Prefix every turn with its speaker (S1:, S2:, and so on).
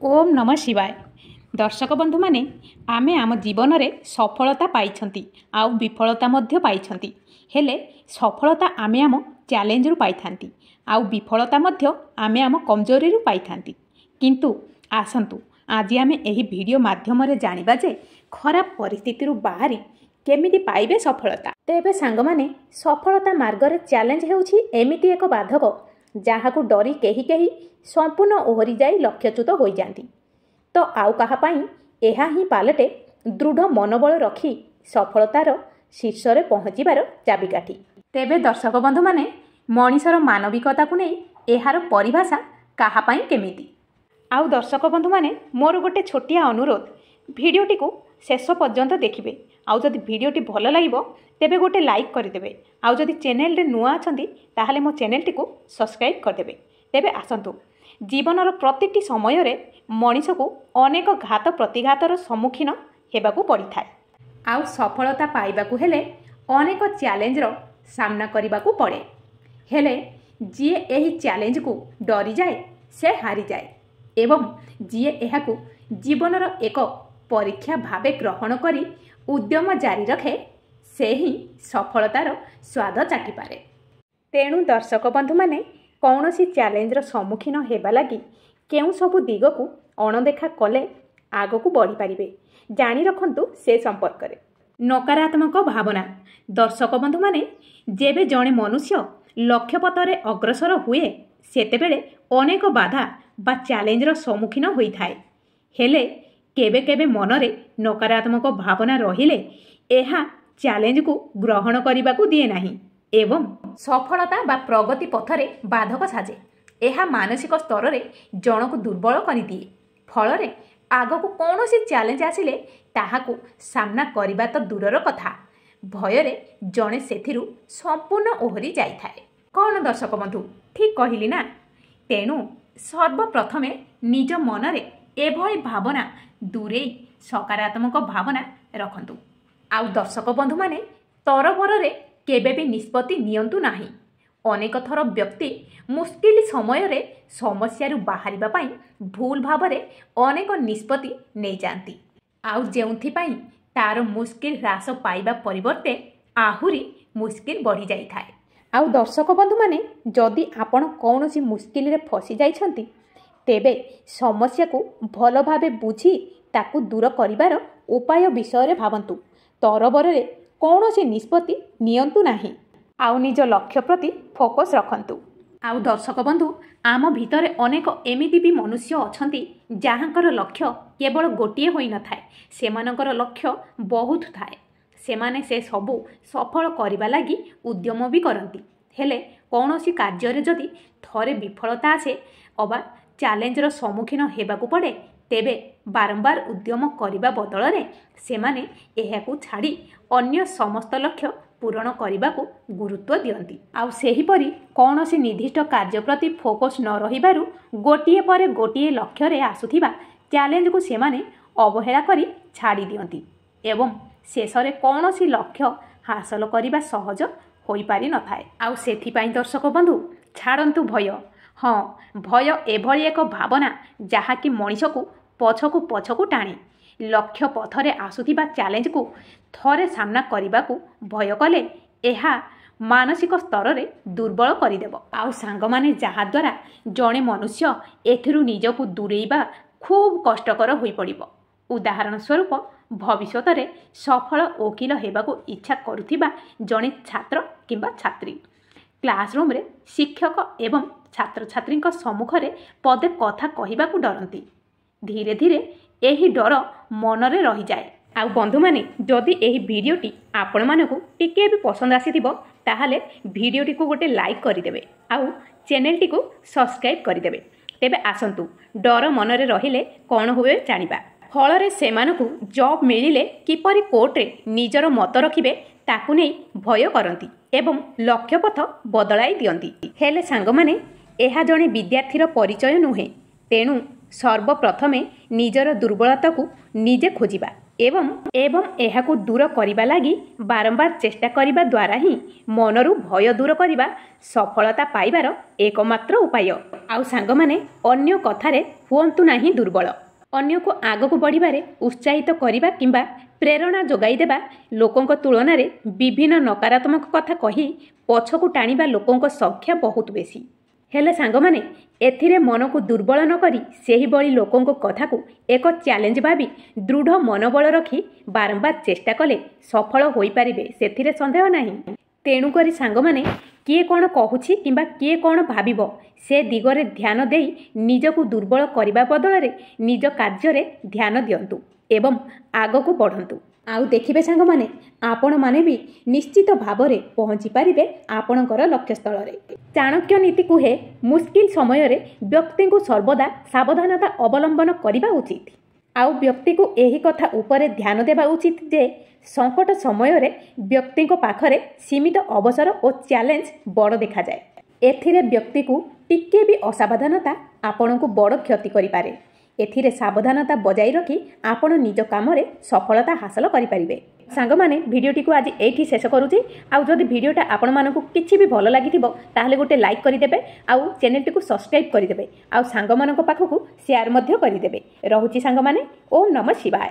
S1: ओम नमः शिवाय। दर्शक बंधु माने आमे आम जीवन रे सफलता पाइछंती आउ विफलता मध्य पाइछंती। हेले सफलता आमे आम चैलेंज रु पाइथांती आउ विफलता मध्य आमे आम कमजोरी रु पाइथांती। किंतु आसंतु आज आमे एही वीडियो माध्यम रे जानिबा जे खराब परिस्थिति रु बाहरी केमिति पाइबे सफलता। तेबे सांग माने सफलता मार्ग रे चैलेंज हेउछि एमिति एक बाधक जहाकू डरी केही केही संपूर्ण ओहरी जाई लक्ष्यच्युत हो जाती। तो आउ कहा पाई एहा ही पालटे दृढ़ मनोबल रखी सफलतार शीर्ष रे पहुँचीबार चाबिकाठी। तेबे दर्शक बंधु माने मनीषर मानविकता को नहीं एहार परिभाषा कहा पाई केमिति। आउ दर्शक बंधु माने मोर गोटे छोटिया अनुरोध भिडियोटी को शेष पर्यंत देखिबे। आउ जदि भिडियोटी भल लागिबो तेबे गोटे लाइक करदेबे। आउ जदि चैनल रे नुआ अछंती ताहाले मो चैनलटी को सब्सक्राइब करदेबे। तेबे आसंतु जीवनर प्रतिटी समय रे मनीष को अनेक घात प्रतिघातर सम्मुखीन हेबाकू पड़िथाय। आउ सफलता पाइबाकू हेले अनेक चैलेंजर सामना करिबाकू पड़े। हेले जीए एही चैलेंज को डरी जाए से हारी जाए एवं जीए एहाकू जीवनर एक परीक्षा भावे ग्रहण करी उद्यम जारी रखे से ही सफलतार स्वाद चाटी पारे। तेणु दर्शक बंधु माने कौनसी चैलेंजर सम्मुखीन हेबा लगी केउं सबु दिग को अणदेखा कले आगकू बढ़ी पारिबे जानी रखंतु से संपर्क रे। नकारात्मक भावना दर्शक बंधु माने जेबे जणे मनुष्य लक्ष्य पथरे अग्रसर हुए सेतेबेले अनेक बाधा बा चैलेंजर सम्मुखीन होइथाय। हेले केबे केबे मनरे नकारात्मक भावना रहिले एहा चैलेंज को ग्रहण करने दिए नहीं एवं सफलता बा प्रगति पथरे बाधक साजे। एहा मानसिक स्तर रे जन को दुर्बल कर दिए। फल रे आगको कौनसी चैलेंज आसिले ताहाकू सामना करबा तो दूरर कथा भय रे जणे सेथिरु संपूर्ण ओहरी जाइथाए। कौन दर्शक बंधु ठीक कहली ना। तेणु सर्वप्रथमे निज मनरे एभली भावना दूरे सकारात्मक भावना रखंतु। आउ दर्शक बंधु माने तरबरे रे केबे भी निष्पत्ति नियंतु नाही। अनेक थर व्यक्ति मुश्किल समय रे समस्या रु बाहरिबा पाई भूल भावरे अनेक निष्पत्ति नै जानती। आउ जेउथि पाई तार मुश्किल ह्रास पाइबा परिवर्ते आहुरी मुश्किल बढ़ी जाई थाए। आउ दर्शक बंधु माने जदि आपण कौनसी मुश्किल रे फसी जाइछंती तेबे समस्या को भल भावे बुझी ताकू दूर करिवार उपाय विषय रे भावंतु। तरबरे कौनसी निष्पत्ति नियंतु नाही। आउ निज लक्ष्य प्रति फोकस रखंतु। आउ दर्शक बंधु आम भितरे अनेक एमिति भी मनुष्य अछंती जहाँकर लक्ष्य केवल गोटिए होई न थाए। सेमानकर लक्ष्य बहुत थाए। सेमाने से सबू सफल करिबा लागि उद्यम भी करंती। हेले कौनसी कार्य रे जदि थरे विफलता आसे अबा चैलेंजर सम्मुखीन हेबाकू पड़े तेबे बारंबार उद्यम करने बदल रे सेमाने एहाकू छाड़ी अन्य समस्त लक्ष्य पूरण करने को गुरुत्व दियंती। आउ सेही परी कौनसी निर्दिष्ट कार्य प्रति फोकस न रहिबारु गोटिए परे गोटिए लक्ष्य रे आसुथिबा चैलेंज को सेमाने अवहेला करी छाड़ी दियंती एवं शेष रे कौनसी लक्ष्य हासिल करबा सहज होई पारि न थाए। आउ सेथि पई दर्शक बंधु छाड़ंतु भय। हाँ भय एभली एक भावना जहाँकि मनीष को पछकू पछकू टाणे। लक्ष्य पथरे आसुथिबा चैलेंज को थरे सामना करने को भय कले एहा मानसिक स्तर रे दुर्बल करदेव। आउ सांग माने जहा द्वारा जणे मनुष्य एथिरु निजकू दूरेइबा खूब कष्टकर होई पड़िबो। उदाहरण स्वरूप भविष्यत रे सफल वकील हेबाकू इच्छा करुथिबा जणे छात्र किंबा छात्री क्लासरूम रे शिक्षक एवं छात्र छात्री सम्मुख रे पदे कथा कहबाकू डरंती। धीरे धीरे एही डर मनरे रही जाए। आउ बंधु माने जदि एही वीडियोटी आपण मानकू टिके भी पसंद आसीथिबो ताहाले वीडियोटी को गोटे लाइक करदेबे। आउ चैनलटी को सब्सक्राइब करदेबे। तेबे आसंतु डर मनरे रहिले कौन हुए जानिबा। फल रे सेमानकू जॉब मिलिले किपरि कोर्ट रे निजर मत रखिबे ताकू नै भय करंती एवं लक्ष्य पथ बदलाई दियंती। हेले सांग माने एहा जणे विद्यार्थीर परिचय नुहे। तेणु सर्वप्रथमे निजर दुर्बलता को निजे खोजिबा ଏବଂ ଏବଂ ଏହାକୁ ଦୂର କରିବା ଲାଗି ବାରମ୍ବାର ଚେଷ୍ଟା କରିବା ଦ୍ୱାରା ହିଁ ମନରୁ ଭୟ ଦୂର କରିବା ସଫଳତା ପାଇବାର ଏକମାତ୍ର ଉପାୟ। ଆଉ ସାଙ୍ଗମାନେ, ଅନ୍ୟ କଥାରେ ହୁଅନ୍ତୁ ନାହିଁ ଦୁର୍ବଳ। ଅନ୍ୟକୁ ଆଗକୁ ବଢ଼ିବାରେ ଉତ୍ସାହିତ କରିବା କିମ୍ବା ପ୍ରେରଣା ଯୋଗାଇ ଦେବା ଲୋକଙ୍କ ତୁଳନାରେ ବିଭିନ୍ନ ନକାରାତ୍ମକ କଥା କହି ପଛକୁ ଟାଣିବା ଲୋକଙ୍କ ସଂଖ୍ୟା ବହୁତ ବେଶୀ। ହେଲେ ସାଙ୍ଗମାନେ, ଏଥିରେ ମନକୁ ଦୁର୍ବଳ ନ କରି ସେହିଭଳି ଲୋକଙ୍କ କଥାକୁ ଏକ ଚ୍ୟାଲେଞ୍ଜ ଭାବି ଦୃଢ଼ ମନୋବଳ ରଖି ବାରମ୍ବାର ଚେଷ୍ଟା କଲେ ସଫଳ ହୋଇପାରିବେ, ସେଥିରେ ସନ୍ଦେହ ନାହିଁ। ତେଣୁକରି ସାଙ୍ଗମାନେ, କିଏ କ'ଣ କହୁଛି କିମ୍ବା କିଏ କ'ଣ ଭାବିବ ସେ ଦିଗରେ ଧ୍ୟାନ ଦେଇ ନିଜକୁ ଦୁର୍ବଳ କରିବା ବଦଳରେ ନିଜ କାର୍ଯ୍ୟରେ ଧ୍ୟାନ ଦିଅନ୍ତୁ ଏବଂ ଆଗକୁ ବଢ଼ନ୍ତୁ। ଆଉ ଦେଖିବେ ସାଙ୍ଗମାନେ, ଆପଣମାନେ ବି ନିଶ୍ଚିତ ଭାବରେ ପହଞ୍ଚିପାରିବେ ଆପଣଙ୍କର ଲକ୍ଷ୍ୟସ୍ଥଳରେ। ଚାଣକ୍ୟ ନୀତି କୁହେ, ମୁସ୍କିଲ ସମୟରେ ବ୍ୟକ୍ତିଙ୍କୁ ସର୍ବଦା ସାବଧାନତା ଅବଲମ୍ବନ କରିବା ଉଚିତ। ଆଉ ବ୍ୟକ୍ତିକୁ ଏହି କଥା ଉପରେ ଧ୍ୟାନ ଦେବା ଉଚିତ ଯେ ସଙ୍କଟ ସମୟରେ ବ୍ୟକ୍ତିଙ୍କ ପାଖରେ ସୀମିତ ଅବସର ଓ ଚ୍ୟାଲେଞ୍ଜ ବଡ଼ ଦେଖାଯାଏ। ଏଥିରେ ବ୍ୟକ୍ତିକୁ ଟିକିଏ ବି ଅସାବଧାନତା ଆପଣଙ୍କୁ ବଡ଼ କ୍ଷତି କରିପାରେ। ଏଥିରେ ସାବଧାନତା ବଜାଇ ରଖି ଆପଣ ନିଜ କାମରେ ସଫଳତା ହାସଲ କରିପାରିବେ। ସାଙ୍ଗମାନେ, ଭିଡ଼ିଓଟିକୁ ଆଜି ଏଇଠି ଶେଷ କରୁଛି। ଆଉ ଯଦି ଭିଡ଼ିଓଟା ଆପଣମାନଙ୍କୁ କିଛି ବି ଭଲ ଲାଗିଥିବ ତାହେଲେ ଗୋଟେ ଲାଇକ୍ କରିଦେବେ, ଆଉ ଚ୍ୟାନେଲଟିକୁ ସବସ୍କ୍ରାଇବ୍ କରିଦେବେ, ଆଉ ସାଙ୍ଗମାନଙ୍କ ପାଖକୁ ସେୟାର ମଧ୍ୟ କରିଦେବେ। ରହୁଛି ସାଙ୍ଗମାନେ, ଓମ୍ ନମଃ ଶିବାୟ।